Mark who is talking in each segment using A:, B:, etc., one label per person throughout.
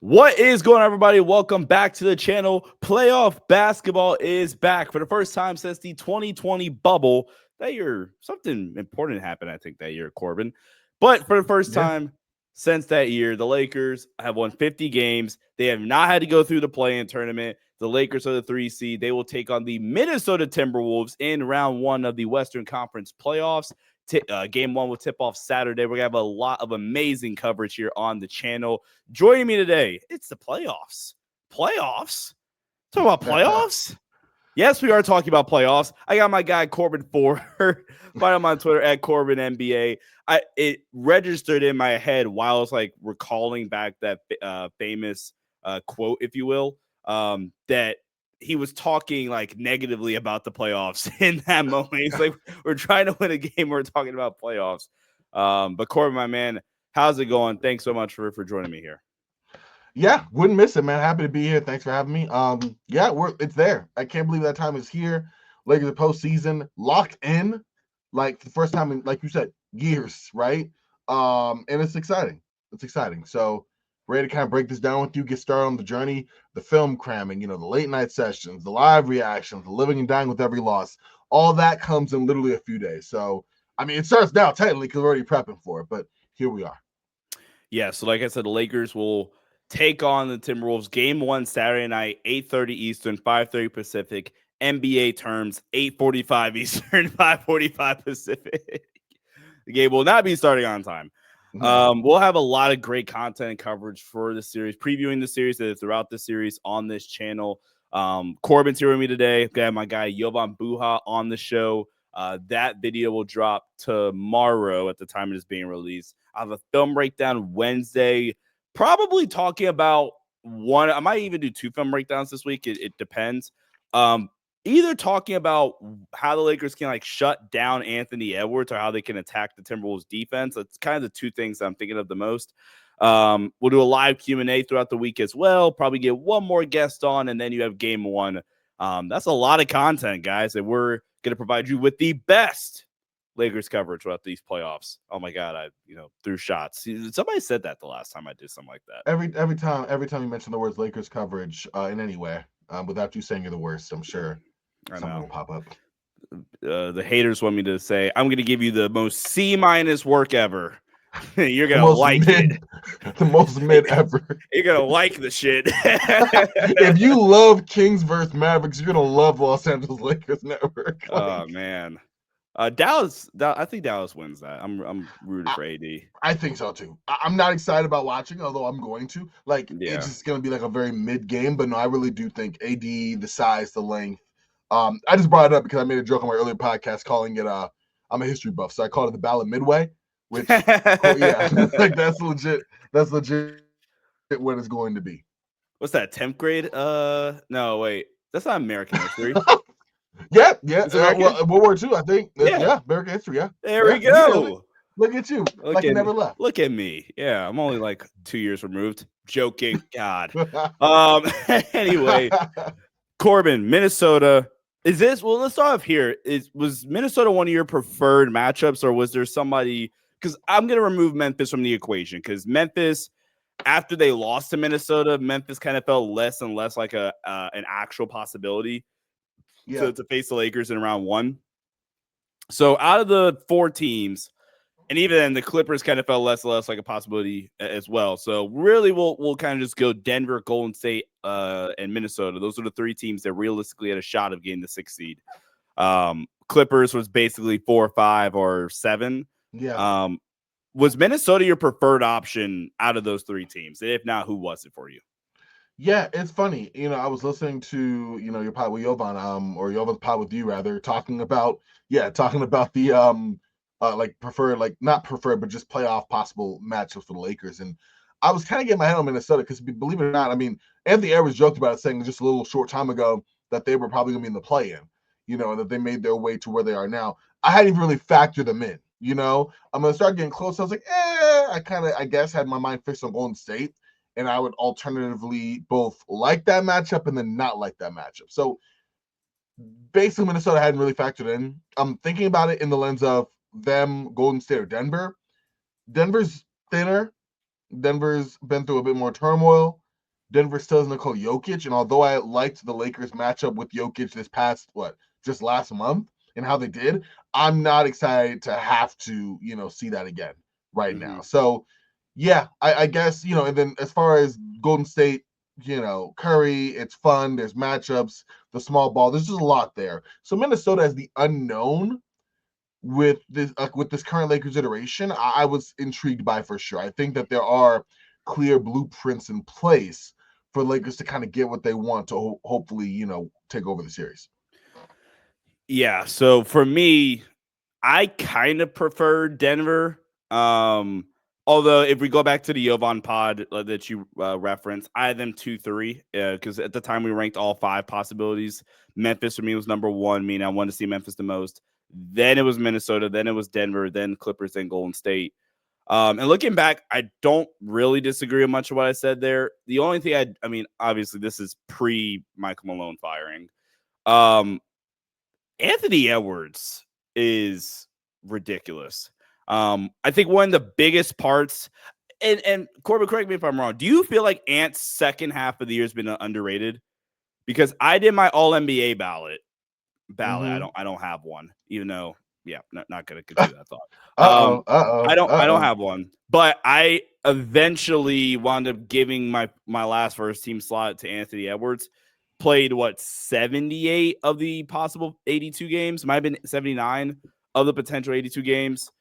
A: What is going on, everybody? Welcome back to the channel. Playoff basketball is back for the first time since the 2020 bubble. That year, something important happened, I think, that year, Corbin. But for the first
B: Yeah.
A: time since that year, the Lakers have won 50 games. They have not had to go through the play-in tournament. The Lakers are the 3 seed. They will take on the Minnesota Timberwolves in round 1 of the Western Conference playoffs. Game 1 will tip off Saturday. We're going to have a lot of amazing coverage here on the channel. Joining me today, it's the playoffs. Playoffs? Talk about playoffs? Yes, we are talking about playoffs. I got my guy Corban Ford. Find him on Twitter at Corban NBA. It registered in my head while I was like recalling back that famous quote, if you will, that he was talking like negatively about the playoffs in that moment. He's like, we're trying to win a game. We're talking about playoffs. But Corban, my man, how's it going? Thanks so much for joining me here.
B: Yeah, wouldn't miss it, man. Happy to be here. Thanks for having me. Yeah, it's there. I can't believe that time is here. Lakers are postseason, locked in, like the first time in, like you said, years, right? And it's exciting. It's exciting. So ready to kind of break this down with you, get started on the journey, the film cramming, the late night sessions, the live reactions, the living and dying with every loss. All that comes in literally a few days. So I mean, it starts now technically because we're already prepping for it, but here we are.
A: Yeah, so like I said, the Lakers will take on the Timberwolves. Game 1 Saturday night, 8:30 Eastern, 5:30 Pacific. NBA terms, 8:45 Eastern, 5:45 Pacific. The game will not be starting on time.
B: No.
A: We'll have a lot of great content and coverage for the series, previewing the series throughout the series on this channel. Corbin's here with me today. I've got my guy Jovan Buha on the show. That video will drop tomorrow at the time it is being released. I have a film breakdown Wednesday, probably talking about one. I might even do 2 film breakdowns this week. It depends. Either talking about how the Lakers can like shut down Anthony Edwards or how they can attack the Timberwolves defense. That's kind of the 2 things I'm thinking of the most. We'll do a live Q&A throughout the week as well. Probably get one more guest on, and then you have game 1. That's a lot of content, guys, and we're going to provide you with the best Lakers coverage throughout these playoffs. Oh my God, I threw shots. Somebody said that the last time I did something like that.
B: Every time you mention the words Lakers coverage in anywhere, without you saying you're the worst, I'm sure someone will pop up.
A: The haters want me to say I'm going to give you the most C- work ever. You're gonna like it.
B: The most mid ever.
A: You're gonna like the shit.
B: If you love Kings versus Mavericks, you're gonna love Los Angeles Lakers network.
A: Oh man, Dallas. I think Dallas wins that. I'm rooting for AD.
B: I think so too. I'm not excited about watching, although I'm going to. It's just gonna be like a very mid game. But no, I really do think AD, the size, the length. I just brought it up because I made a joke on my earlier podcast calling it. I'm a history buff, so I called it the Battle of Midway. Which, yeah, like that's legit. That's legit what it's going to be.
A: What's that? 10th grade? No, wait. That's not American history.
B: Yeah. World War II, I think. Yeah, American history. Yeah.
A: There we go.
B: Look at you. You never left.
A: Look at me. Yeah, I'm only like 2 years removed. Joking. God. Anyway, Corbin, Minnesota. Is this? Well, let's start off here. Was Minnesota one of your preferred matchups, or was there somebody? Because I'm going to remove Memphis from the equation because Memphis, after they lost to Minnesota, Memphis kind of felt less and less like an actual possibility to face the Lakers in round 1. So out of the 4 teams, and even then the Clippers kind of felt less and less like a possibility as well. So really we'll kind of just go Denver, Golden State, and Minnesota. Those are the 3 teams that realistically had a shot of getting the 6th seed. Clippers was basically 4, 5, or 7.
B: Yeah.
A: Was Minnesota your preferred option out of those 3 teams? And if not, who was it for you?
B: Yeah, it's funny. I was listening to, your pod with Jovan, or Jovan's pod with you rather, talking about the preferred, not preferred, but just playoff possible matchups for the Lakers. And I was kind of getting my head on Minnesota because, believe it or not, I mean, Anthony Edwards joked about it, saying just a little short time ago that they were probably going to be in the play-in, and that they made their way to where they are now. I hadn't even really factored them in, I'm going to start getting close. I was like, I guess, had my mind fixed on Golden State. And I would alternatively both like that matchup and then not like that matchup. So basically, Minnesota hadn't really factored in. I'm thinking about it in the lens of them, Golden State or Denver. Denver's thinner. Denver's been through a bit more turmoil. Denver still has Nikola Jokic, and although I liked the Lakers matchup with Jokic this past just last month and how they did, I'm not excited to have to see that again right now. So yeah, I guess and then as far as Golden State, Curry, it's fun. There's matchups, the small ball. There's just a lot there. So Minnesota is the unknown with this current Lakers iteration. I was intrigued by for sure. I think that there are clear blueprints in place for Lakers to kind of get what they want to hopefully take over the series.
A: Yeah. So for me, I kind of prefer Denver. Although if we go back to the Jovan pod that you referenced, I had them 2-3 because at the time we ranked all 5 possibilities. Memphis for me was number 1, meaning I wanted to see Memphis the most. Then it was Minnesota, then it was Denver, then Clippers, then Golden State. And looking back, I don't really disagree with much of what I said there. The only thing I mean, obviously this is pre Michael Malone firing. Anthony Edwards is ridiculous. I think one of the biggest parts, and Corbin, correct me if I'm wrong. Do you feel like Ant's second half of the year has been underrated? Because I did my All NBA ballot.
B: Mm-hmm.
A: I don't have one, even though not gonna continue that thought. I don't have one, but I eventually wound up giving my last first team slot to Anthony Edwards. Played 78 of the possible 82 games, might have been 79 of the potential 82 games.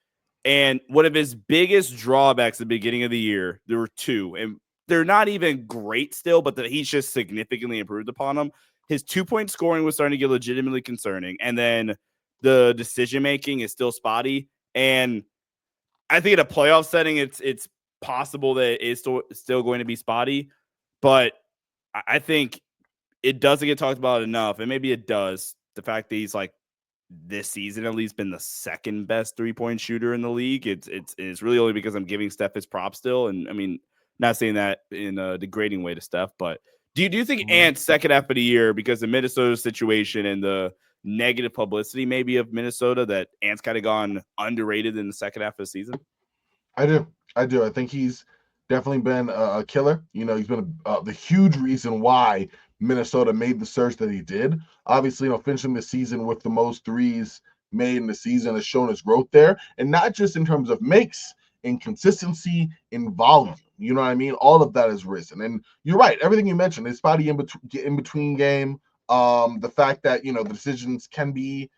A: And one of his biggest drawbacks at the beginning of the year, there were 2, and they're not even great still, but he's just significantly improved upon them. His 2-point scoring was starting to get legitimately concerning, and then the decision making is still spotty. And I think in a playoff setting, it's possible that it is still going to be spotty, but I think it doesn't get talked about enough, and maybe it does. The fact that he's like this season at least been the second best 3-point shooter in the league. It's really only because I'm giving Steph his props still, and I mean, not saying that in a degrading way to Steph, but do you think Ant's second half of the year, because the Minnesota situation and the negative publicity maybe of Minnesota, that Ant's kind of gone underrated in the second half of the season?
B: I do. I think he's definitely been a killer. He's been the huge reason why Minnesota made the surge that he did. Obviously, finishing the season with the most threes made in the season has shown his growth there, and not just in terms of makes, in consistency, in volume. You know what I mean? All of that has risen, and you're right. Everything you mentioned, his body in between game, the fact that the decisions can be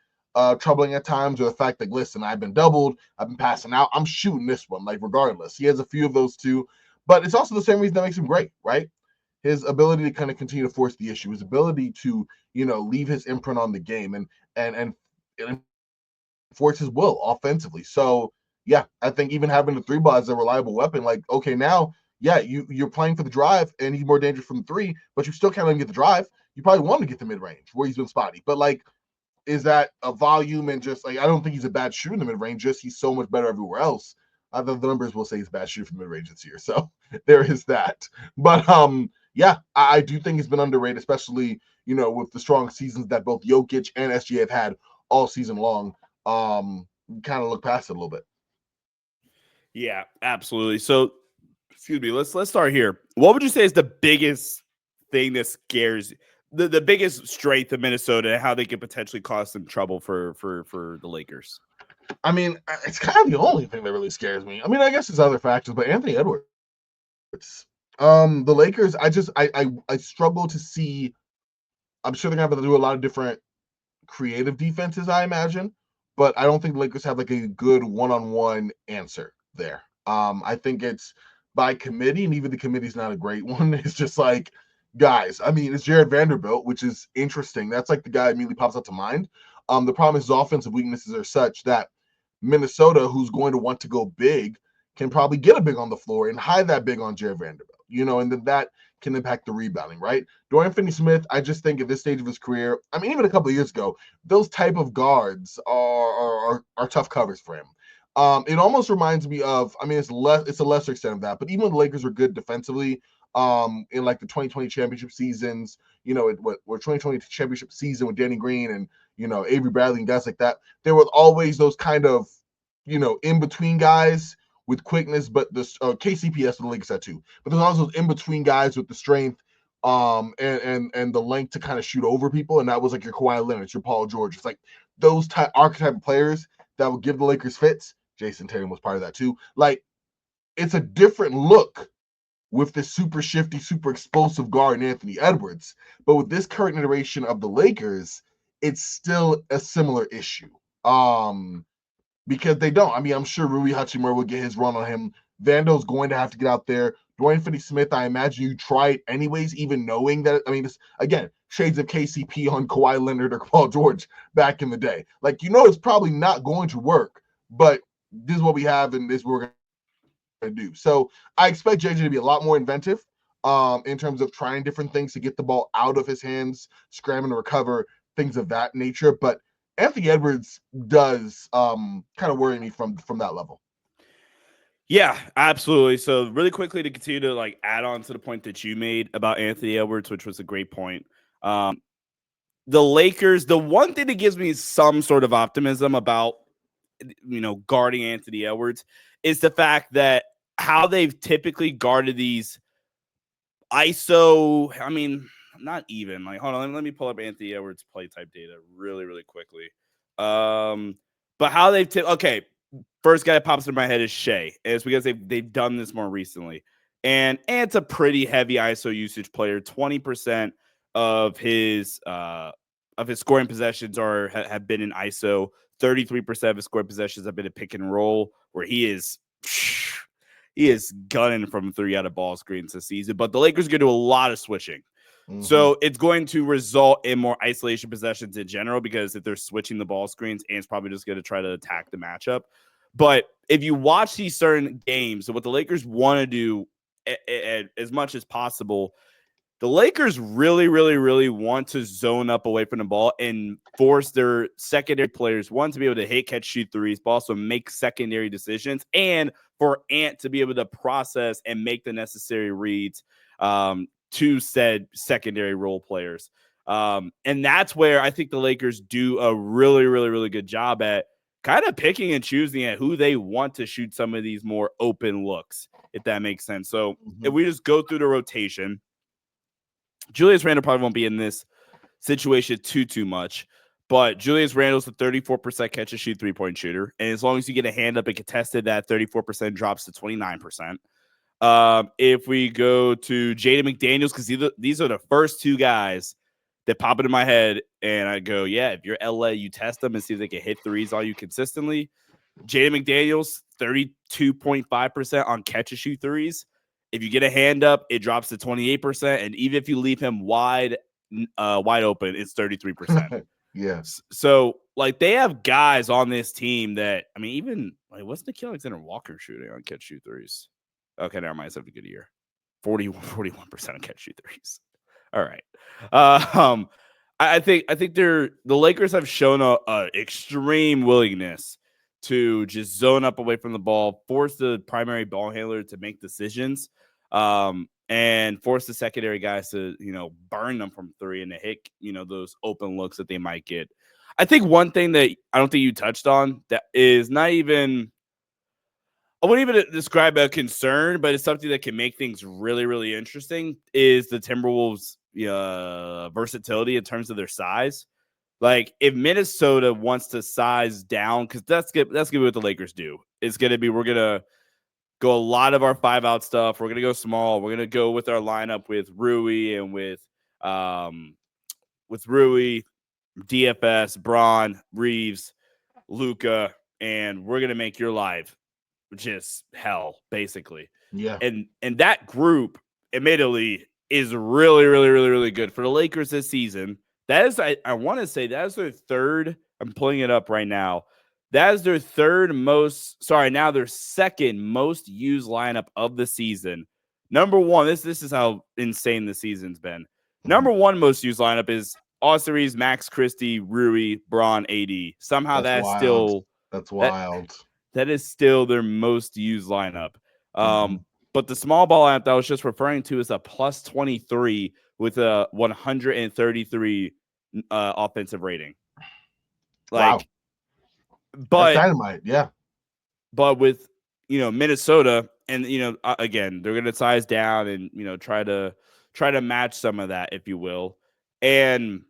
B: troubling at times, or the fact that, listen, I've been doubled, I've been passing out, I'm shooting this one, like regardless. He has a few of those too, but it's also the same reason that makes him great, right? His ability to kind of continue to force the issue, his ability to, leave his imprint on the game and force his will offensively. So yeah, I think even having the 3 ball as a reliable weapon, like, okay, now, yeah, you're playing for the drive and he's more dangerous from the 3, but you still can't let him get the drive. You probably want to get the mid range where he's been spotty, but like, is that a volume and just like, I don't think he's a bad shooter in the mid range, just he's so much better everywhere else. The numbers will say he's a bad shooter from mid range this year, so there is that. But yeah, I do think he's been underrated, especially with the strong seasons that both Jokic and SGA have had all season long. Kind of look past it a little bit.
A: Yeah, absolutely. So, excuse me. Let's start here. What would you say is the biggest thing that scares you? The biggest strength of Minnesota and how they could potentially cause some trouble for the Lakers?
B: I mean, it's kind of the only thing that really scares me. I mean, I guess there's other factors, but Anthony Edwards. The Lakers, I struggle to see. I'm sure they're gonna have to do a lot of different creative defenses, I imagine, but I don't think the Lakers have like a good one-on-one answer there. I think it's by committee, and even the committee's not a great one. It's just like, guys, I mean, it's Jared Vanderbilt, which is interesting. That's like the guy immediately pops up to mind. The problem is his offensive weaknesses are such that Minnesota, who's going to want to go big, can probably get a big on the floor and hide that big on Jared Vanderbilt, and then that can impact the rebounding, right? Dorian Finney-Smith, I just think at this stage of his career, I mean, even a couple of years ago, those type of guards are tough covers for him. It almost reminds me of, I mean, it's a lesser extent of that, but even when the Lakers were good defensively, in like the 2020 championship seasons, where 2020 championship season with Danny Green and Avery Bradley and guys like that, there was always those kind of in between guys with quickness, but the KCP has the Lakers that too. But there's also in between guys with the strength, and the length to kind of shoot over people, and that was like your Kawhi Leonard, your Paul George. It's like those archetype of players that would give the Lakers fits. Jason Tatum was part of that too. Like, it's a different look with the super shifty, super explosive guard Anthony Edwards. But with this current iteration of the Lakers, it's still a similar issue. Because they don't. I mean, I'm sure Rui Hachimura will get his run on him. Vando's going to have to get out there. Dwayne Finney-Smith, I imagine you try it anyways, even knowing that. I mean, this, again, shades of KCP on Kawhi Leonard or Paul George back in the day. Like, it's probably not going to work, but this is what we have, and this is what we're going to do. So I expect JJ to be a lot more inventive in terms of trying different things to get the ball out of his hands, scrambling to recover, things of that nature. But Anthony Edwards does kind of worry me from that level.
A: Yeah, absolutely. So really quickly to continue to like add on to the point that you made about Anthony Edwards, which was a great point. The Lakers, the one thing that gives me some sort of optimism about, guarding Anthony Edwards is the fact that how they've typically guarded these ISO. I mean, not even like, hold on, let me pull up Anthony Edwards play type data really, really quickly. But how they've okay. First guy that pops in my head is Shea. And it's because they've done this more recently. And it's a pretty heavy ISO usage player. 20% of his scoring possessions have been in ISO. 33% of his scoring possessions have been a pick and roll, where he is gunning from 3 out of ball screens this season. But the Lakers are going to do a lot of switching. Mm-hmm. So it's going to result in more isolation possessions in general, because if they're switching the ball screens, Ant's probably just going to try to attack the matchup. But if you watch these certain games, so what the Lakers want to do as much as possible, the Lakers really, really, really want to zone up away from the ball and force their secondary players, one, to be able to hit, catch, shoot threes, but also make secondary decisions, and for Ant to be able to process and make the necessary reads to said secondary role players. And that's where I think the Lakers do a really, really, really good job at kind of picking and choosing at who they want to shoot some of these more open looks, if that makes sense. So if we just go through the rotation, Julius Randle probably won't be in this situation too much, but Julius Randle's a 34% catch and shoot 3-point shooter. And as long as you get a hand up and contested, that 34% drops to 29%. If we go to Jaden McDaniels, because these are the first two guys that pop into my head, and I go, yeah, if you're LA, you test them and see if they can hit threes on you consistently. Jaden McDaniels, 32.5% on catch and shoot threes. If you get a hand up, it drops to 28%, and even if you leave him wide open, it's 33%.
B: Yeah.
A: So like they have guys on this team that, I mean, even like what's Nickeil Alexander-Walker shooting on catch shoot threes? Okay, never mind. It's having a good year. 41% on catch shoot threes. All right. I think the Lakers have shown a extreme willingness to just zone up away from the ball, force the primary ball handler to make decisions, and force the secondary guys to, burn them from 3 and to hit, those open looks that they might get. I think one thing that I don't think you touched on that is not even, I wouldn't even describe a concern, but it's something that can make things really, really interesting, is the Timberwolves' versatility in terms of their size. Like if Minnesota wants to size down, because that's gonna be what the Lakers do. It's gonna be, we're gonna go a lot of our 5-out stuff. We're gonna go small. We're gonna go with our lineup with Rui and with Rui, DFS, Braun, Reeves, Luka, and we're gonna make your life just hell, basically.
B: Yeah.
A: And that group, admittedly, is really, really, really, really good for the Lakers this season. That is, I want to say that is their third. I'm pulling it up right now. That is their their second most used lineup of the season. Number one, this is how insane the season's been. Number one most used lineup is Austin Reeves, Max Christie, Rui, Braun, AD. Somehow that's wild.
B: That's wild.
A: That is still their most used lineup. But the small ball lineup that I was just referring to is a plus 23 with a 133 offensive rating. Like,
B: wow. But that's dynamite, yeah.
A: But with Minnesota, and again, they're going to size down and try to match some of that, if you will, and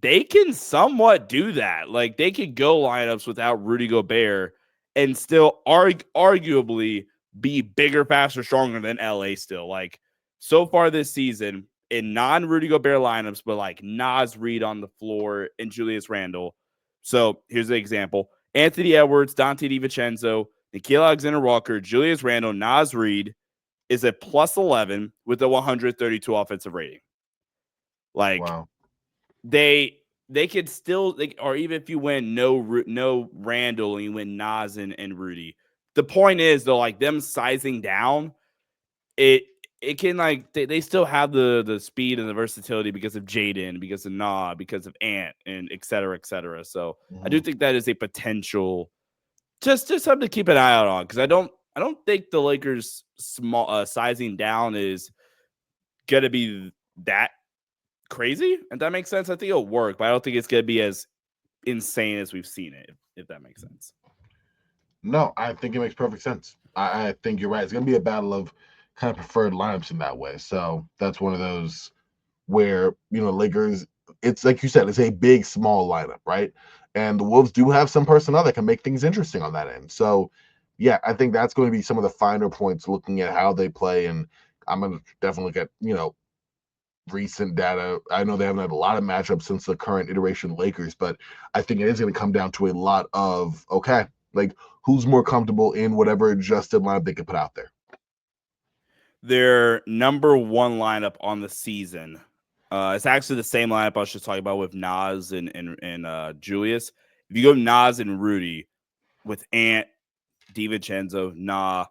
A: they can somewhat do that. Like they could go lineups without Rudy Gobert and still arguably be bigger, faster, stronger than LA. Still, like so far this season in non-Rudy Gobert lineups, but like Naz Reid on the floor and Julius Randle. So here's an example: Anthony Edwards, Dante DiVincenzo, Nickeil Alexander-Walker, Julius Randle, Naz Reid is a plus 11 with a 132 offensive rating. Like
B: wow.
A: they could still, or even if you win no Randle and you win Naz and Rudy. The point is though, like them sizing down, it can like they still have the speed and the versatility because of Jaden, because of Nah, because of Ant, and et cetera, et cetera. So I do think that is a potential just something to keep an eye out on, because I don't think the Lakers small sizing down is gonna be that crazy, and that makes sense. I think it'll work, but I don't think it's gonna be as insane as we've seen it, if that makes sense.
B: No, I think it makes perfect sense. I think you're right. It's gonna be a battle of kind of preferred lineups in that way. So that's one of those where Lakers. It's like you said, it's a big small lineup, right? And the Wolves do have some personnel that can make things interesting on that end. So yeah, I think that's going to be some of the finer points looking at how they play. And I'm gonna definitely look at recent data. I know they haven't had a lot of matchups since the current iteration Lakers, but I think it is going to come down to a lot of like who's more comfortable in whatever adjusted lineup they can put out there.
A: Their number one lineup on the season. It's actually the same lineup I was just talking about with Naz and Julius. If you go Naz and Rudy with Ant, DiVincenzo, Nah.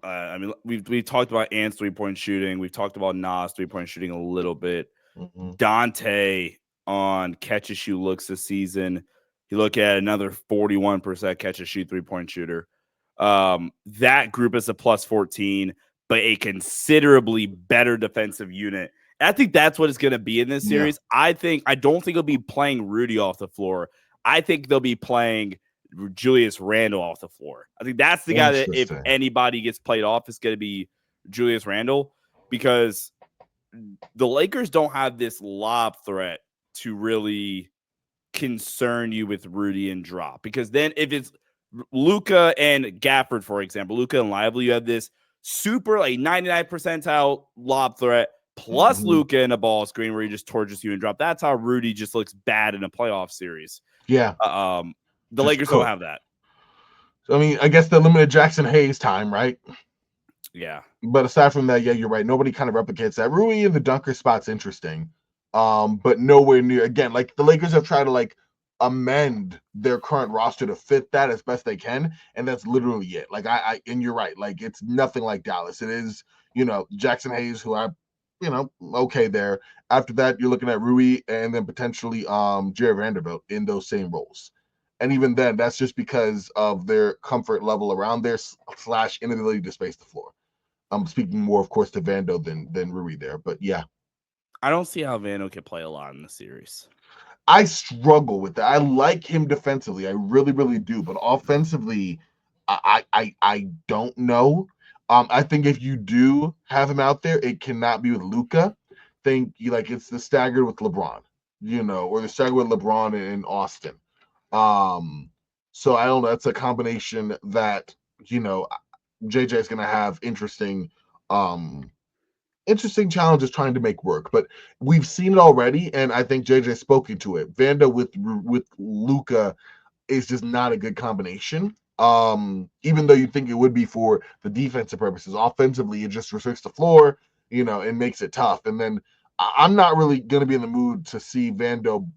A: I mean, we've talked about Ant's 3-point shooting. We've talked about Nas 3-point shooting a little bit. Dante on catch and shoot looks this season. You look at another 41% catch and shoot 3-point shooter. That group is a plus 14, but a considerably better defensive unit. And I think that's what it's going to be in this series. I don't think it'll be playing Rudy off the floor. I think they'll be playing Julius Randle off the floor. I think that's the guy that if anybody gets played off, it's going to be Julius Randle, because the Lakers don't have this lob threat to really concern you with Rudy and drop. Because then if it's Luka and Gafford, for example, Luka and Lively, you have this super like 99 percentile lob threat plus Luka in a ball screen where he just torches you and drop. That's how Rudy just looks bad in a playoff series.
B: Yeah.
A: The Lakers don't have that.
B: So, I mean, I guess the limited Jackson Hayes time, right?
A: Yeah.
B: But aside from that, yeah, you're right. Nobody kind of replicates that. Rui in the dunker spot's interesting, but nowhere near. Again, like the Lakers have tried to like amend their current roster to fit that as best they can, and that's literally it. Like and you're right. Like it's nothing like Dallas. It is, Jackson Hayes, who okay there. After that, you're looking at Rui and then potentially Jared Vanderbilt in those same roles. And even then, that's just because of their comfort level around there / inability to space the floor. I'm speaking more, of course, to Vando than Rui there. But yeah.
A: I don't see how Vando can play a lot in the series.
B: I struggle with that. I like him defensively. I really, really do. But offensively, I don't know. I think if you do have him out there, it cannot be with Luka. It's the staggered with LeBron, or the staggered with LeBron in Austin. So I don't know. It's a combination that, JJ is going to have interesting challenges trying to make work, but we've seen it already. And I think JJ's spoken to it. Vanda with Luka is just not a good combination. Even though you think it would be for the defensive purposes, offensively, it just restricts the floor, and makes it tough. And then I'm not really going to be in the mood to see Vando,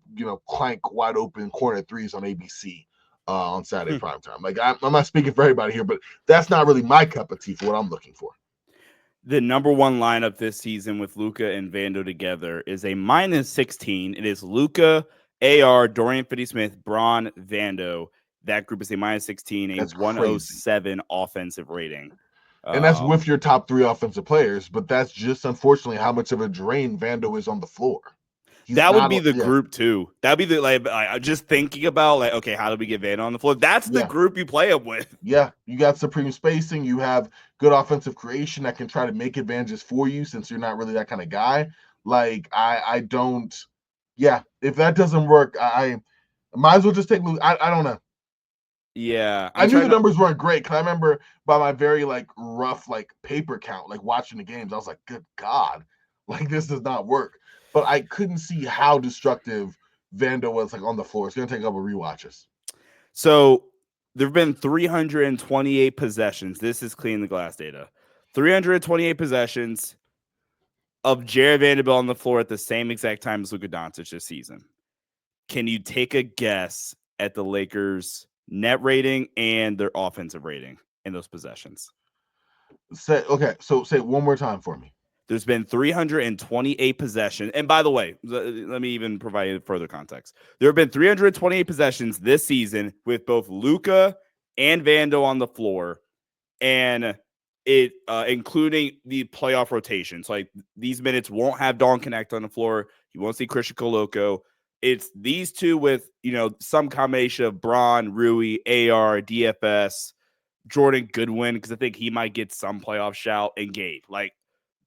B: clank wide open corner threes on ABC on Saturday primetime. Like I'm not speaking for everybody here, but that's not really my cup of tea for what I'm looking for.
A: The number one lineup this season with Luka and Vando together is a -16. It is Luka, AR, Dorian Finney-Smith, Bron, Vando. That group is a -16,
B: That's
A: 107 crazy offensive rating.
B: And that's with your top 3 offensive players, but that's just unfortunately how much of a drain Vando is on the floor.
A: That would be the group too. That'd be the like just thinking about like, okay, how do we get Van on the floor? That's the group you play him with.
B: Yeah, you got supreme spacing. You have good offensive creation that can try to make advantages for you since you're not really that kind of guy. Like I don't. Yeah, if that doesn't work, I might as well just take. I don't know.
A: Yeah,
B: I knew the numbers weren't great because I remember by my very like rough like paper count, like watching the games, I was like, good God, like this does not work. But I couldn't see how destructive Vando was like on the floor. It's gonna take a couple rewatches.
A: So there have been 328 possessions. This is clean the glass data. 328 possessions of Jared Vanderbilt on the floor at the same exact time as Luka Doncic this season. Can you take a guess at the Lakers' net rating and their offensive rating in those possessions?
B: Say it one more time for me.
A: There's been 328 possessions. And by the way, let me even provide further context. There have been 328 possessions this season with both Luka and Vando on the floor, and it including the playoff rotations. Like these minutes won't have Dalton Knecht on the floor. You won't see Christian Koloko. It's these two with, some combination of Braun, Rui, AR, DFS, Jordan Goodwin, because I think he might get some playoff shout, and Gabe. Like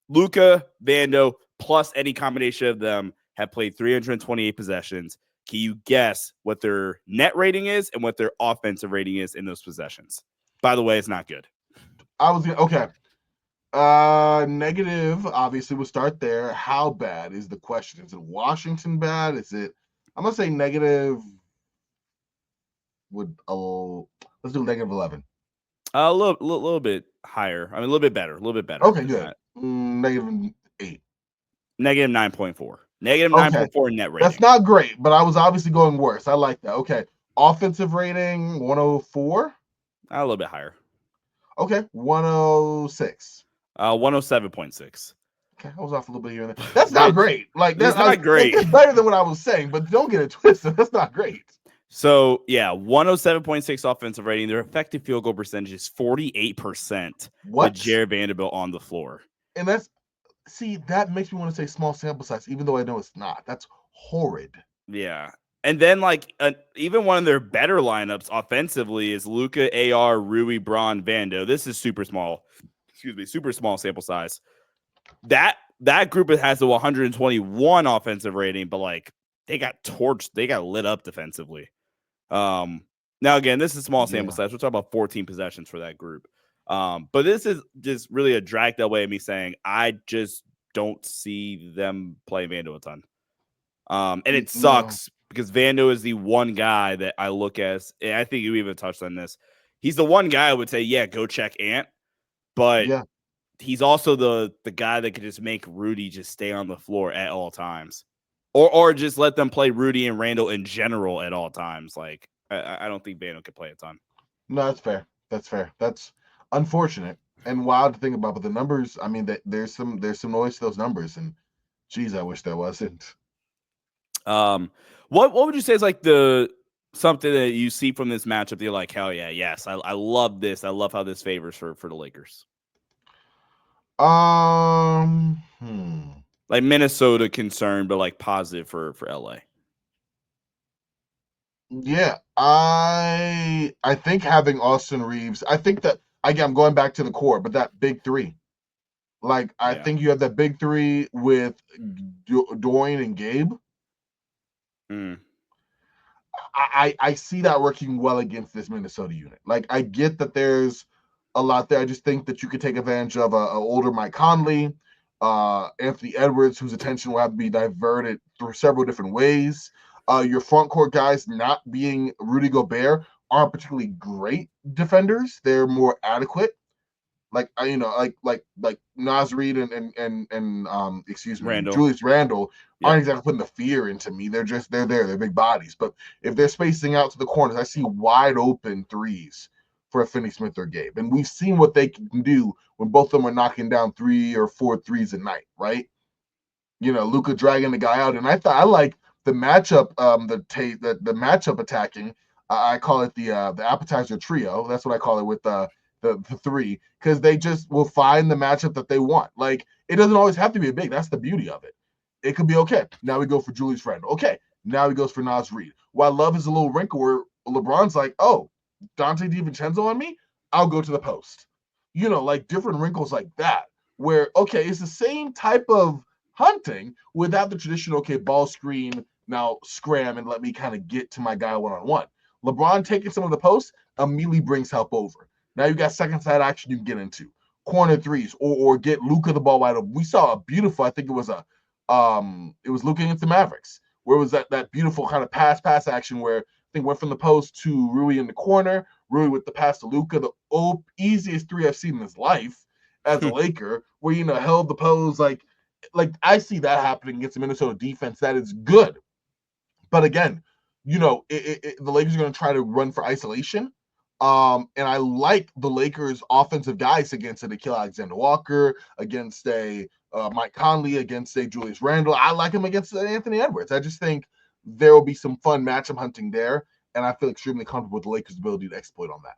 A: Luka, Vando, plus any combination of them have played 328 possessions. Can you guess what their net rating is and what their offensive rating is in those possessions? By the way, it's not good.
B: Okay. Negative, obviously, we'll start there. How bad is the question? Is it Washington bad? Is it, I'm going to say negative, let's do negative 11.
A: A little bit higher. I mean, a little bit better.
B: Okay, good. Negative 8.
A: Negative 9.4. Negative 9.4 net rating.
B: That's not great, but I was obviously going worse. I like that. Okay. Offensive rating, 104?
A: A little bit higher.
B: Okay, 106.
A: 107.6.
B: Okay, I was off a little bit here and there. That's not great. Like
A: that's not great.
B: It's better than what I was saying, but don't get it twisted. That's not great.
A: So, 107.6 offensive rating. Their effective field goal percentage is 48% with Jared Vanderbilt on the floor.
B: And that makes me want to say small sample size, even though I know it's not. That's horrid.
A: Yeah. And then, even one of their better lineups offensively is Luka, AR, Rui, Braun, Vando. This is super small sample size. That group has a 121 offensive rating, but they got torched. They got lit up defensively. Now again, this is small sample size. We're talking about 14 possessions for that group. But this is just really a dragged out way of me saying I just don't see them play Vando a ton. And it sucks because Vando is the one guy that I look at, and I think you even touched on this. He's the one guy I would say, go check Ant, but he's also the guy that could just make Rudy just stay on the floor at all times. Or just let them play Rudy and Randall in general at all times. Like, I don't think Vando could play a ton.
B: No, that's fair. That's unfortunate and wild to think about. But the numbers, I mean, there's some noise to those numbers. And, geez, I wish there wasn't.
A: What would you say is something that you see from this matchup that you're like, hell yeah, yes, I love this. I love how this favors for the Lakers. Like Minnesota concerned, but positive for LA.
B: Yeah, I think having Austin Reeves, I think that again, I'm going back to the core, but that big three. I think you have that big three with Dorian and Gabe. I see that working well against this Minnesota unit. I get that there's a lot there. I just think that you could take advantage of a older Mike Conley, Anthony Edwards, whose attention will have to be diverted through several different ways. Your front court guys not being Rudy Gobert aren't particularly great defenders. They're more adequate. Naz Reid and Julius Randle aren't exactly putting the fear into me. They're there. They're big bodies. But if they're spacing out to the corners, I see wide open threes for a Finney Smith or Gabe. And we've seen what they can do when both of them are knocking down 3 or 4 threes a night, right? Luka dragging the guy out. And I like the matchup, the matchup attacking. I call it the appetizer trio. That's what I call it with the three, because they just will find the matchup that they want. It doesn't always have to be a big. That's the beauty of it. It could be okay. Now we go for Julius Randle. Okay. Now he goes for Naz Reid. What I love is a little wrinkle where LeBron's like, oh, Dante DiVincenzo on me? I'll go to the post. Like different wrinkles like that, where, okay, it's the same type of hunting without the traditional, okay, ball screen, now scram and let me kind of get to my guy one-on-one. LeBron taking some of the posts immediately brings help over. Now you got second side action you can get into. Corner threes or get Luka the ball wide open. We saw a beautiful, I think it was Luka against the Mavericks, where it was that beautiful kind of pass action where I think went from the post to Rui in the corner, Rui with the pass to Luka, the easiest three I've seen in his life as a Laker, where held the pose like I see that happening against the Minnesota defense. That is good, but again, the Lakers are going to try to run for isolation. And I like the Lakers' offensive guys against a Nickeil Alexander-Walker, against a Mike Conley, against a Julius Randle. I like him against Anthony Edwards. I just think there will be some fun matchup hunting there, and I feel extremely comfortable with the Lakers' ability to exploit on that.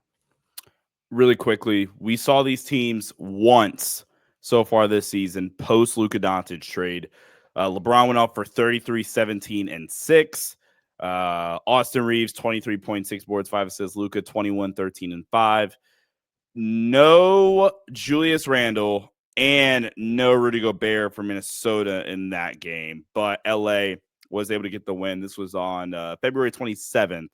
A: Really quickly, we saw these teams once so far this season post Luka Doncic trade. LeBron went off for 33, 17, and 6. Austin Reeves, 23.6 boards, 5 assists. Luka, 21, 13, and 5. No Julius Randle and no Rudy Gobert for Minnesota in that game, but LA was able to get the win. This was on February 27th.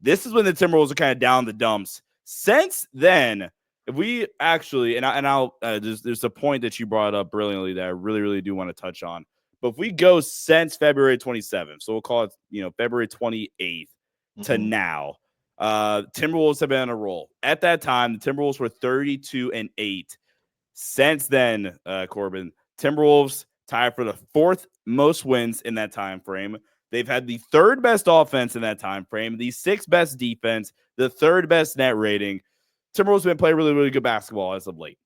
A: This is when the Timberwolves are kind of down the dumps. Since then, if we actually, there's a point that you brought up brilliantly that I really, really do want to touch on. But if we go since February 27th, so we'll call it, February 28th to now, Timberwolves have been on a roll. At that time, the Timberwolves were 32-8. Since then, Corbin, Timberwolves tied for the 4th most wins in that time frame. They've had the 3rd best offense in that time frame, the 6th best defense, the 3rd best net rating. Timberwolves have been playing really, really good basketball as of late.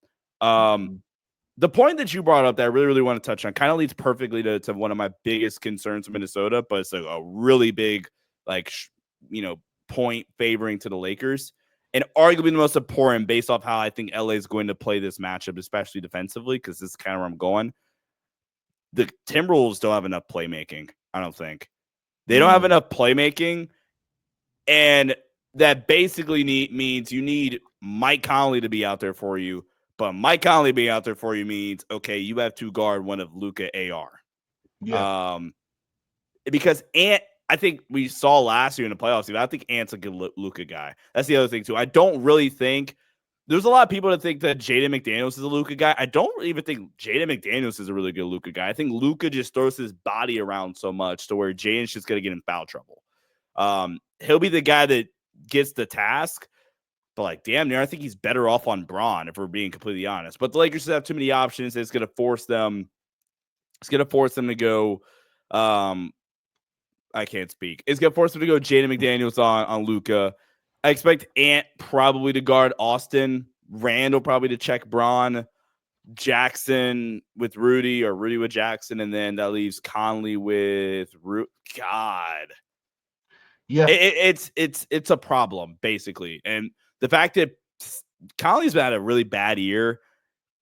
A: The point that you brought up that I really, really want to touch on kind of leads perfectly to one of my biggest concerns with Minnesota, but it's a really big, point favoring to the Lakers, and arguably the most important based off how I think LA is going to play this matchup, especially defensively, because this is kind of where I'm going. The Timberwolves don't have enough playmaking, I don't think. They don't have enough playmaking, and that basically means you need Mike Conley to be out there for you. But Mike Conley being out there for you means, okay, you have to guard one of Luka AR.
B: Yeah.
A: Because Ant, I think we saw last year in the playoffs, I think Ant's a good Luka guy. That's the other thing, too. I don't really think there's a lot of people that think that Jaden McDaniels is a Luka guy. I don't even think Jaden McDaniels is a really good Luka guy. I think Luka just throws his body around so much to where Jaden's just going to get in foul trouble. He'll be the guy that gets the task. But damn near, I think he's better off on Braun, if we're being completely honest. But the Lakers have too many options. It's going to force them. It's going to force them to go. I can't speak. It's going to force them to go Jaden McDaniels on Luka. I expect Ant probably to guard Austin. Randall probably to check Braun. Jackson with Rudy, or Rudy with Jackson, and then that leaves Conley with God.
B: Yeah,
A: it's a problem basically, and the fact that Conley's had a really bad year,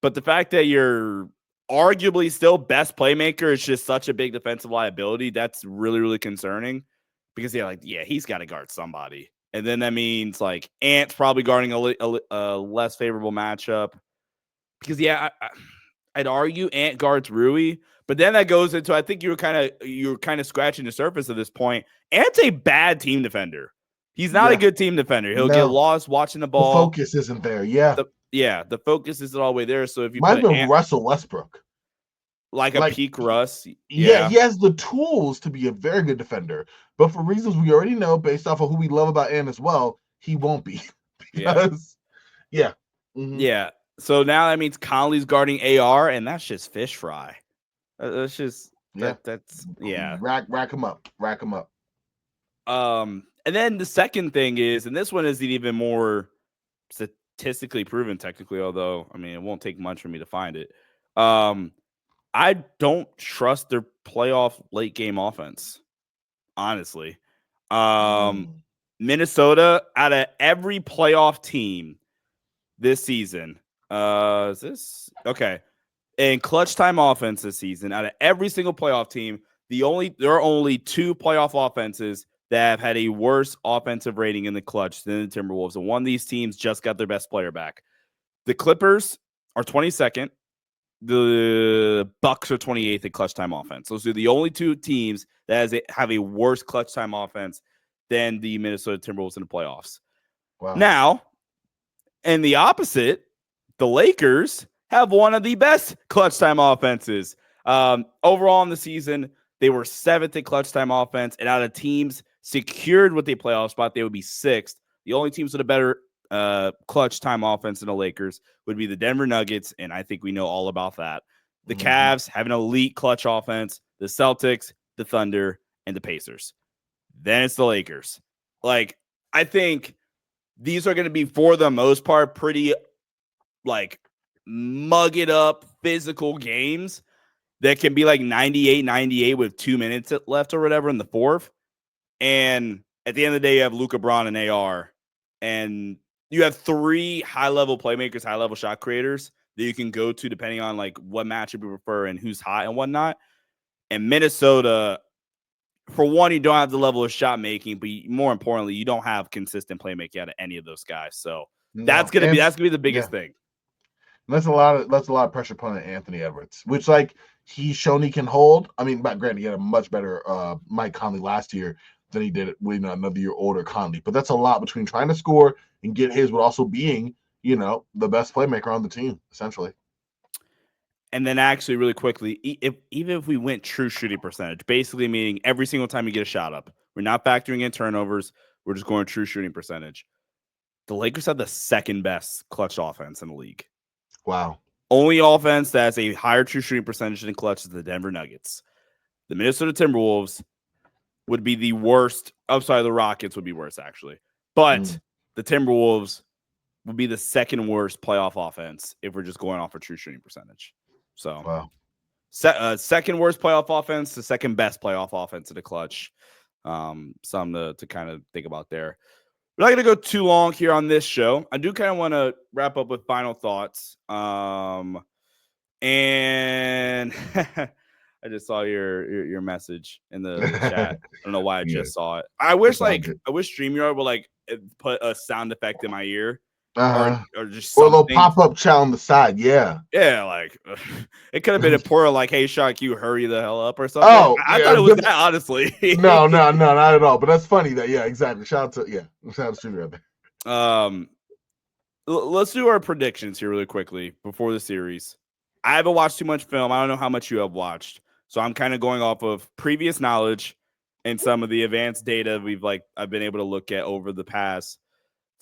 A: but the fact that you're arguably still best playmaker is just such a big defensive liability. That's really, really concerning because he's got to guard somebody. And then that means Ant's probably guarding a less favorable matchup because I'd argue Ant guards Rui, but then that goes into, I think you're kind of scratching the surface at this point. Ant's a bad team defender. He's not a good team defender. He'll get lost watching the ball.
B: The focus isn't there.
A: The focus isn't all the way there. So if you
B: might have been Russell Westbrook,
A: like peak Russ,
B: he has the tools to be a very good defender, but for reasons we already know, based off of who we love about Ant as well, he won't be.
A: So now that means Conley's guarding AR, and that's just fish fry. That's just that's
B: rack him up.
A: And then the second thing is, and this one isn't even more statistically proven technically, although it won't take much for me to find it. I don't trust their playoff late game offense, honestly. Minnesota, out of every playoff team this season, is this okay? in clutch time offense this season, out of every single playoff team, there are only 2 playoff offenses that have had a worse offensive rating in the clutch than the Timberwolves. And one of these teams just got their best player back. The Clippers are 22nd. The Bucks are 28th in clutch time offense. Those are the only 2 teams that have a worse clutch time offense than the Minnesota Timberwolves in the playoffs.
B: Wow.
A: Now, and the opposite, the Lakers have one of the best clutch time offenses. Overall in the season, they were 7th in clutch time offense, and out of teams secured with a playoff spot, they would be 6th. The only teams with a better clutch time offense than the Lakers would be the Denver Nuggets, and I think we know all about that. The Cavs have an elite clutch offense, the Celtics, the Thunder, and the Pacers. Then it's the Lakers. Like, I think these are going to be, for the most part, pretty, like, mug it up physical games that can be like 98-98 with 2 minutes left or whatever in the fourth. And at the end of the day, you have Luka, Braun, and AR. And you have 3 high-level playmakers, high-level shot creators that you can go to depending on like what matchup you prefer and who's hot and whatnot. And Minnesota, for one, you don't have the level of shot making, but more importantly, you don't have consistent playmaking out of any of those guys. So that's gonna be the biggest thing.
B: That's a lot of pressure put on Anthony Edwards, which like he's shown he can hold. I mean, granted, he had a much better Mike Conley last year than he did with another year older Conley. But that's a lot between trying to score and get his, but also being, the best playmaker on the team, essentially.
A: And then actually, really quickly, even if we went true shooting percentage, basically meaning every single time you get a shot up, we're not factoring in turnovers, we're just going true shooting percentage. The Lakers have the second best clutch offense in the league.
B: Wow.
A: Only offense that has a higher true shooting percentage than clutch is the Denver Nuggets. The Minnesota Timberwolves would be the worst. I'm sorry, the Rockets would be worse, actually. But the Timberwolves would be the second worst playoff offense if we're just going off a true shooting percentage. So,
B: wow.
A: Second worst playoff offense, the second best playoff offense in the clutch. Something to kind of think about there. We're not going to go too long here on this show. I do kind of want to wrap up with final thoughts. And I just saw your message in the chat. I don't know why I just saw it. I wish StreamYard would like put a sound effect in my ear. Or just something.
B: Or a little pop-up chat on the side, yeah.
A: Yeah, like it could have been a poor like, hey Sean, can you hurry the hell up or something? I thought it was that, honestly.
B: No, not at all. But that's funny that exactly. Shout out to StreamYard there.
A: Let's do our predictions here really quickly before the series. I haven't watched too much film. I don't know how much you have watched. So I'm kind of going off of previous knowledge and some of the advanced data I've been able to look at over the past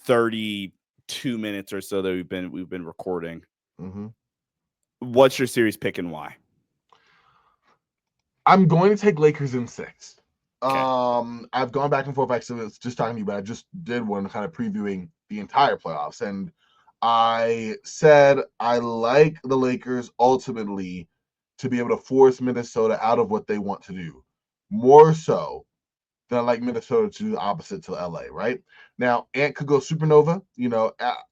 A: 32 minutes or so that we've been recording. What's your series pick and why?
B: I'm going to take Lakers in 6.
A: Okay.
B: I've gone back and forth. Actually, it's just talking to you, but I just did one kind of previewing the entire playoffs, and I said I like the Lakers ultimately to be able to force Minnesota out of what they want to do, more so than I like Minnesota to do the opposite to LA. Right now, Ant could go supernova.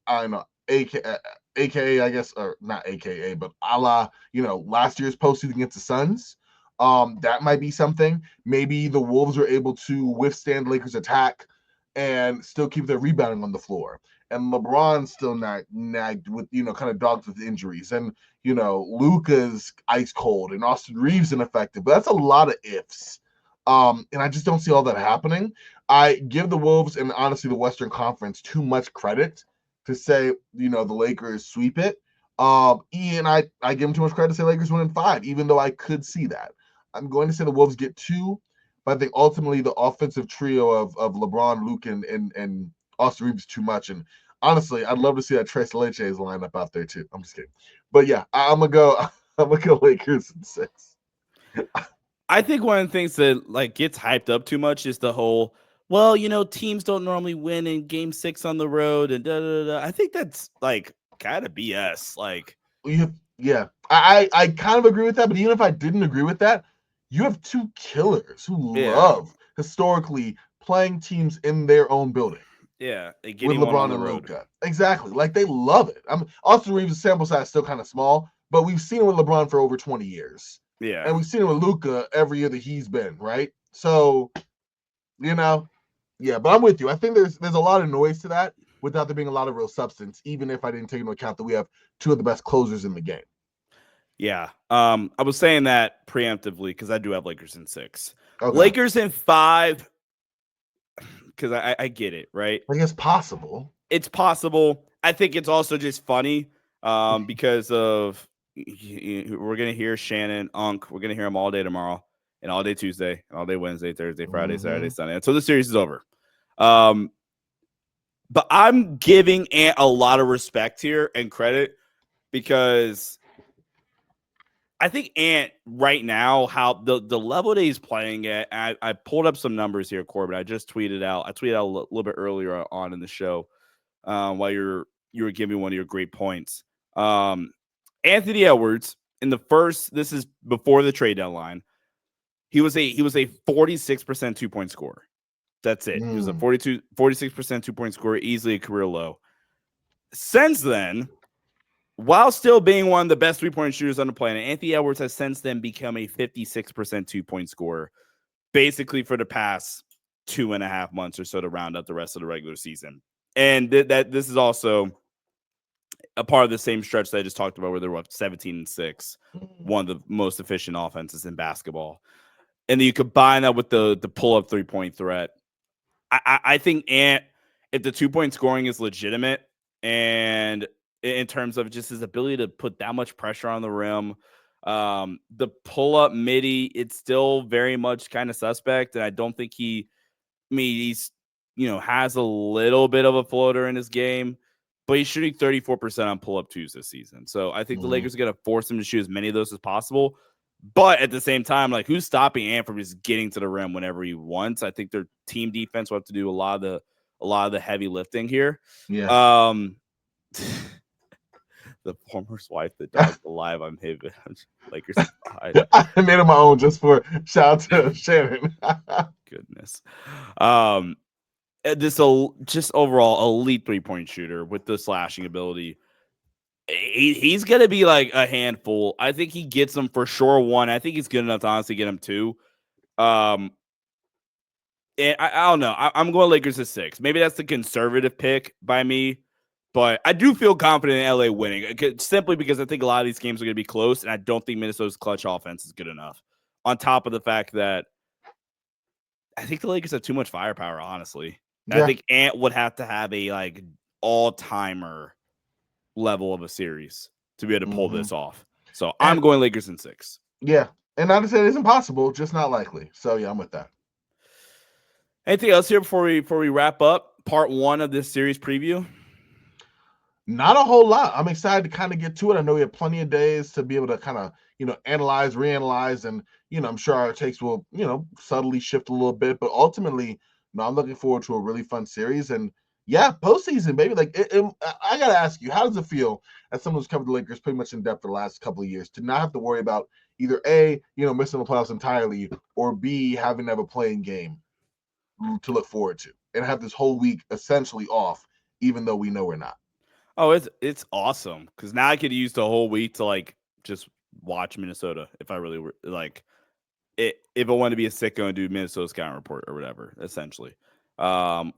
B: I know, AKA, I guess, or not AKA, but a la, last year's postseason against the Suns. That might be something. Maybe the Wolves are able to withstand Lakers' attack and still keep their rebounding on the floor. And LeBron's still nagged with, kind of dogged with injuries. And, Luka's ice cold and Austin Reeves ineffective. But that's a lot of ifs. And I just don't see all that happening. I give the Wolves and honestly the Western Conference too much credit to say, the Lakers sweep it. And I give them too much credit to say Lakers win in 5, even though I could see that. I'm going to say the Wolves get 2, but I think ultimately the offensive trio of LeBron, Luke, and Austin Reeves is too much. And honestly, I'd love to see that Trace Leche's lineup out there too. I'm just kidding. But yeah, I'm gonna go Lakers in 6.
A: I think one of the things that gets hyped up too much is the whole, teams don't normally win in game 6 on the road and da da da. I think that's kind of BS.
B: I kind of agree with that, but even if I didn't agree with that, you have 2 killers who love historically playing teams in their own building.
A: Yeah,
B: with LeBron and Luka. Exactly. They love it. Austin Reeves' sample size is still kind of small, but we've seen it with LeBron for over 20 years.
A: Yeah.
B: And we've seen it with Luka every year that he's been, right? So, yeah, but I'm with you. I think there's a lot of noise to that without there being a lot of real substance, even if I didn't take into account that we have two of the best closers in the game.
A: Yeah. I was saying that preemptively because I do have Lakers in 6.
B: Okay.
A: Lakers in 5, because I get it, right?
B: I guess possible.
A: It's possible. I think it's also just funny because of we're going to hear Shannon, Unk. We're going to hear him all day tomorrow and all day Tuesday and all day Wednesday, Thursday, Friday, Saturday, Sunday until the series is over. But I'm giving Ant a lot of respect here and credit because I think Ant right now, how the level that he's playing at, I pulled up some numbers here, Corbin. I just tweeted out. I tweeted out a little bit earlier on in the show while you were giving one of your great points. Anthony Edwards in the first. This is before the trade deadline. He was a 46% 2-point scorer. That's it. He was a 46% 2-point scorer, easily a career low. Since then, while still being one of the best 3-point shooters on the planet, Anthony Edwards has since then become a 56% 2-point scorer, basically for the past 2.5 months or so to round out the rest of the regular season. And that this is also a part of the same stretch that I just talked about where they're up 17-6, one of the most efficient offenses in basketball. And then you combine that with the pull-up 3-point threat. I think Ant, if the 2-point scoring is legitimate and in terms of just his ability to put that much pressure on the rim, the pull-up midi, it's still very much kind of suspect. And I don't think he's, has a little bit of a floater in his game, but he's shooting 34% on pull-up twos this season. So I think the Lakers are going to force him to shoot as many of those as possible. But at the same time, like, who's stopping Ant from just getting to the rim whenever he wants? I think their team defense will have to do a lot of the heavy lifting here.
B: Yeah.
A: The former wife that died alive. I'm Haven. Lakers.
B: I made it my own just for shout out to Shannon.
A: Goodness. This just overall elite 3-point shooter with the slashing ability. He's going to be like a handful. I think he gets them for sure 1. I think he's good enough to honestly get him 2. And I don't know. I'm going Lakers to 6. Maybe that's the conservative pick by me, but I do feel confident in LA winning simply because I think a lot of these games are going to be close, and I don't think Minnesota's clutch offense is good enough. On top of the fact that I think the Lakers have too much firepower, honestly. Yeah. I think Ant would have to have a all-timer level of a series to be able to pull this off. So I'm going Lakers in 6.
B: Yeah. And not to say it's impossible, just not likely. So yeah, I'm with that.
A: Anything else here before we wrap up part 1 of this series preview?
B: Not a whole lot. I'm excited to kind of get to it. I know we have plenty of days to be able to kind of, analyze, reanalyze, and, I'm sure our takes will, subtly shift a little bit, but ultimately, I'm looking forward to a really fun series. And yeah, postseason, baby. Like, I got to ask you, how does it feel as someone who's covered the Lakers pretty much in depth for the last couple of years to not have to worry about either A, missing the playoffs entirely, or B, having to have a playing game to look forward to and have this whole week essentially off, even though we know we're not?
A: Oh, it's awesome because now I could use the whole week to just watch Minnesota if I really were if I wanted to be a sicko and do Minnesota scouting report or whatever, essentially. But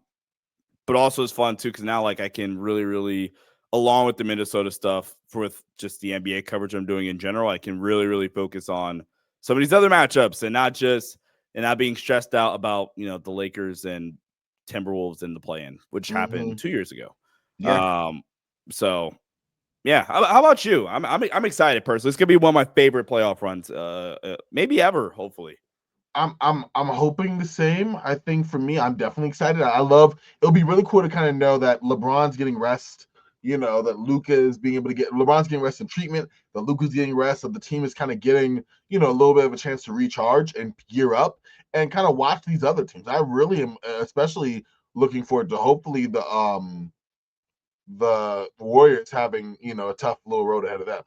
A: also it's fun too because now I can really, along with the Minnesota stuff with just the NBA coverage I'm doing in general, I can really focus on some of these other matchups and not being stressed out about the Lakers and Timberwolves in the play-in, which happened 2 years ago.
B: Yeah.
A: So yeah, how about you? I'm excited personally. It's gonna be one of my favorite playoff runs, maybe ever. Hopefully,
B: I'm hoping the same. I think for me, I'm definitely excited. It'll be really cool to kind of know that LeBron's getting rest. That Luka is being able to LeBron's getting rest and treatment. That Luka's getting rest. That the team is kind of getting a little bit of a chance to recharge and gear up and kind of watch these other teams. I really am, especially looking forward to hopefully the Warriors having, a tough little road ahead of them.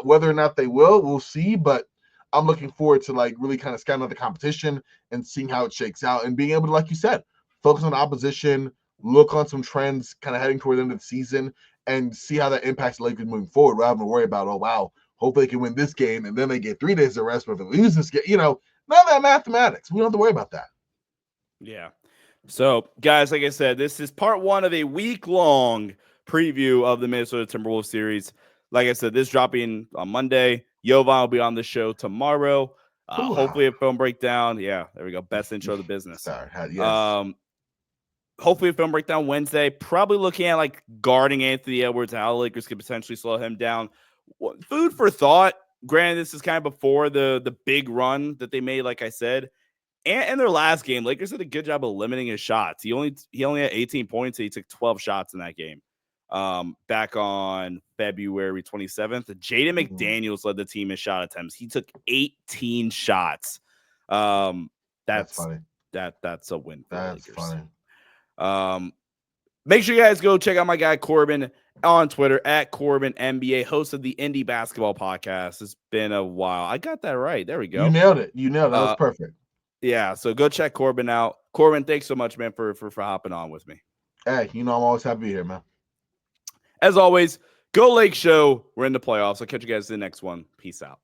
B: Whether or not they will, we'll see. But I'm looking forward to really kind of scouting out the competition and seeing how it shakes out and being able to, like you said, focus on opposition, look on some trends kind of heading toward the end of the season and see how that impacts the Lakers moving forward rather than worry about, oh, wow, hopefully they can win this game, and then they get 3 days of rest. But if they lose this game, none of that mathematics. We don't have to worry about that.
A: Yeah. So, guys, like I said, this is part 1 of a week-long preview of the Minnesota Timberwolves series. Like I said, this dropping on Monday. Jovan will be on the show tomorrow. Hopefully a film breakdown. Yeah, there we go. Best intro of the business.
B: Sorry. Yes.
A: Hopefully a film breakdown Wednesday. Probably looking at like guarding Anthony Edwards and how the Lakers could potentially slow him down. Food for thought. Granted, this is kind of before the big run that they made, like I said. And their last game, Lakers did a good job of limiting his shots. He only had 18 points. And he took 12 shots in that game. Back on February 27th, Jaden McDaniels led the team in shot attempts. He took 18 shots. That's funny. That's a win for the Lakers. Funny. Make sure you guys go check out my guy Corban on Twitter at Corban NBA, host of the Indie Basketball Podcast. It's been a while. I got that right. There we go.
B: You nailed it. That was perfect.
A: Yeah, so go check Corban out. Corban, thanks so much, man, for hopping on with me.
B: Hey, I'm always happy to be here, man.
A: As always, go Lake Show. We're in the playoffs. I'll catch you guys in the next one. Peace out.